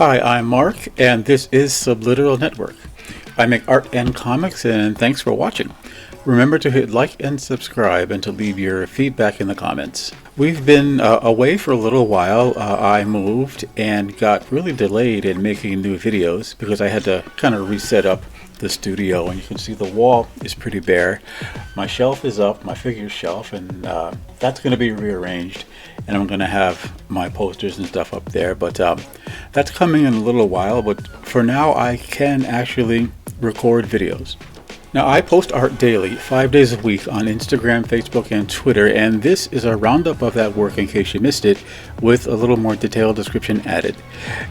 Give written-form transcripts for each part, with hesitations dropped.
Hi, I'm Mark, and this is Subliteral Network. I make art and comics, and thanks for watching. Remember to hit like and subscribe and to leave your feedback in the comments. We've been away for a little while. I moved and got really delayed in making new videos because I had to kind of reset up the studio, and you can see the wall is pretty bare. My shelf is up, my figure shelf, and that's going to be rearranged, and I'm going to have my posters and stuff up there, but that's coming in a little while. But for now I can actually record videos. Now, I post art daily, 5 days a week on Instagram, Facebook, and Twitter, and this is a roundup of that work in case you missed it, with a little more detailed description added.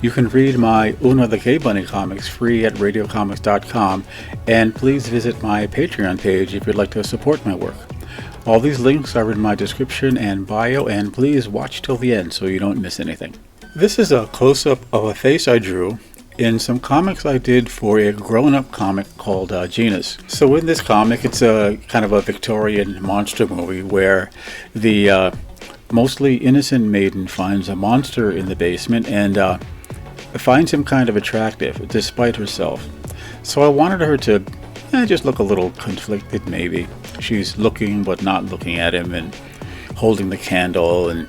You can read my Una the K-Bunny comics free at radiocomics.com, and please visit my Patreon page if you'd like to support my work. All these links are in my description and bio, and please watch till the end so you don't miss anything. This is a close-up of a face I drew in some comics I did for a grown-up comic called Genus. So in this comic, it's a kind of a Victorian monster movie where the mostly innocent maiden finds a monster in the basement and finds him kind of attractive despite herself. So I wanted her to just look a little conflicted maybe. She's looking but not looking at him and holding the candle, and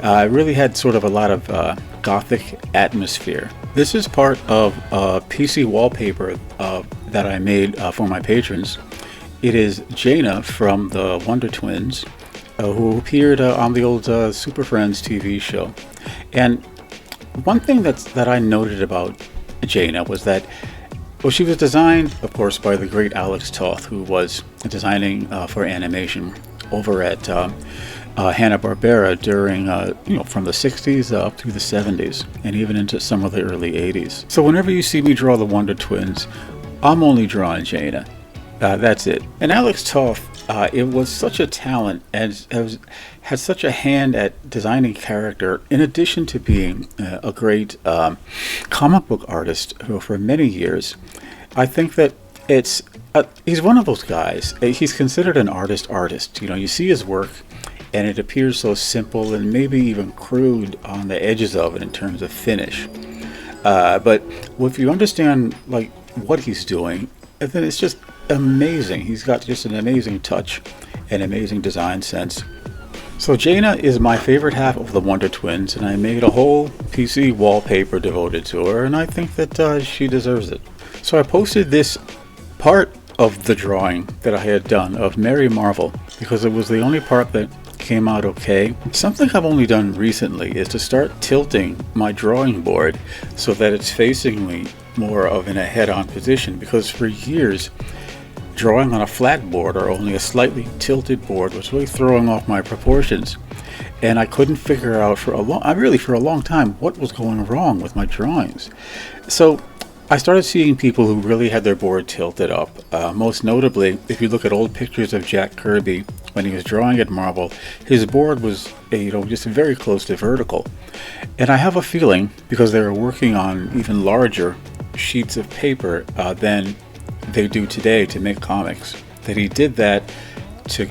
I really had sort of a lot of gothic atmosphere. This is part of a PC wallpaper that I made for my patrons. It is Jaina from the Wonder Twins, who appeared on the old Super Friends TV show. And one thing that I noted about Jaina was that, well, she was designed, of course, by the great Alex Toth, who was designing for animation over at Hanna-Barbera during, from the 60s up through the 70s, and even into some of the early 80s. So whenever you see me draw the Wonder Twins, I'm only drawing Jaina. That's it. And Alex Toth, it was such a talent and had such a hand at designing character, in addition to being a great comic book artist for many years. I think that he's one of those guys. He's considered an artist. You know, you see his work, and it appears so simple and maybe even crude on the edges of it in terms of finish. But if you understand like what he's doing, then it's just amazing. He's got just an amazing touch and amazing design sense. So Jaina is my favorite half of the Wonder Twins, and I made a whole PC wallpaper devoted to her, and I think that she deserves it. So I posted this part of the drawing that I had done of Mary Marvel because it was the only part that came out okay. Something I've only done recently is to start tilting my drawing board so that it's facing me more of in a head-on position, because for years drawing on a flat board or only a slightly tilted board was really throwing off my proportions, and I couldn't figure out for a long time what was going wrong with my drawings. So I started seeing people who really had their board tilted up. Most notably, if you look at old pictures of Jack Kirby when he was drawing at Marvel, his board was just very close to vertical. And I have a feeling, because they were working on even larger sheets of paper than they do today to make comics, that he did that to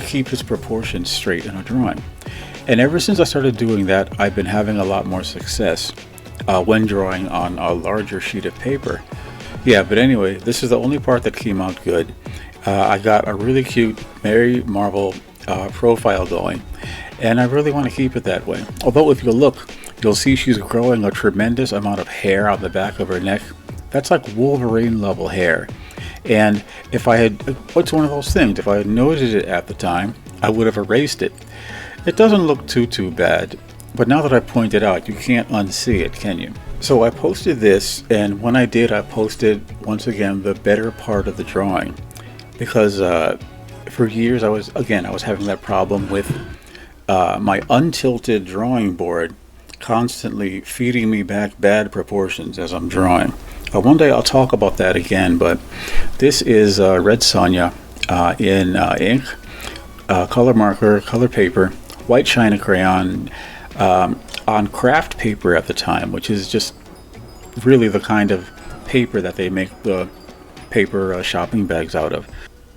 keep his proportions straight in a drawing. And ever since I started doing that, I've been having a lot more success when drawing on a larger sheet of paper. Yeah, but anyway, this is the only part that came out good. I got a really cute Mary Marvel profile going, and I really want to keep it that way. Although if you look, you'll see she's growing a tremendous amount of hair on the back of her neck. That's like Wolverine level hair. And it's one of those things, if I had noticed it at the time, I would have erased it. It doesn't look too bad, but now that I point it out, you can't unsee it, can you? So I posted this, and when I did, I posted once again the better part of the drawing, because for years I was having that problem with my untilted drawing board constantly feeding me back bad proportions as I'm drawing. One day I'll talk about that again, but this is Red Sonja in ink, color marker, color paper, white China crayon, on craft paper at the time, which is just really the kind of paper that they make the paper shopping bags out of.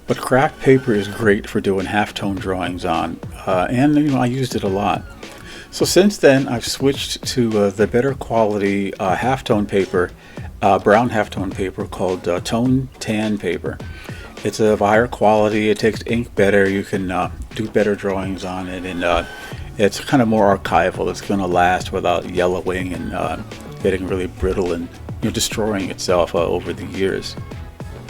But craft paper is great for doing halftone drawings on, and I used it a lot. So since then, I've switched to the better quality halftone paper, brown halftone paper called Tone Tan paper. It's of higher quality. It takes ink better. You can do better drawings on it, and it's kind of more archival. It's going to last without yellowing and getting really brittle and destroying itself over the years.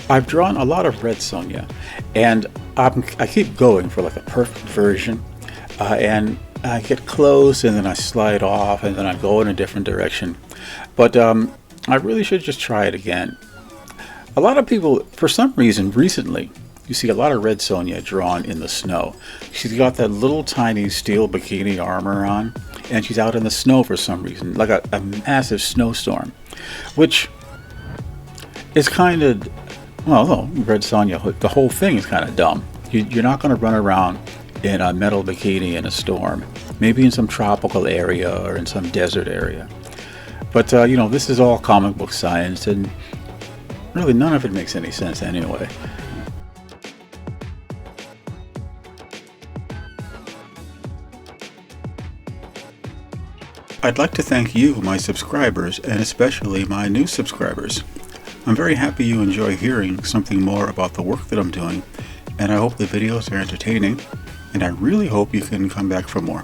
I've drawn a lot of red Sonja, and I keep going for like a perfect version, and I get close and then I slide off and then I go in a different direction. But I really should just try it again. A lot of people, for some reason, recently, you see a lot of red Sonja drawn in the snow. She's got that little tiny steel bikini armor on, and she's out in the snow for some reason, like a massive snowstorm, which is kind of, well, no, red Sonja, the whole thing is kind of dumb. You're not going to run around in a metal bikini in a storm, maybe in some tropical area or in some desert area. But this is all comic book science, and really none of it makes any sense anyway. I'd like to thank you, my subscribers, and especially my new subscribers. I'm very happy you enjoy hearing something more about the work that I'm doing, and I hope the videos are entertaining, and I really hope you can come back for more.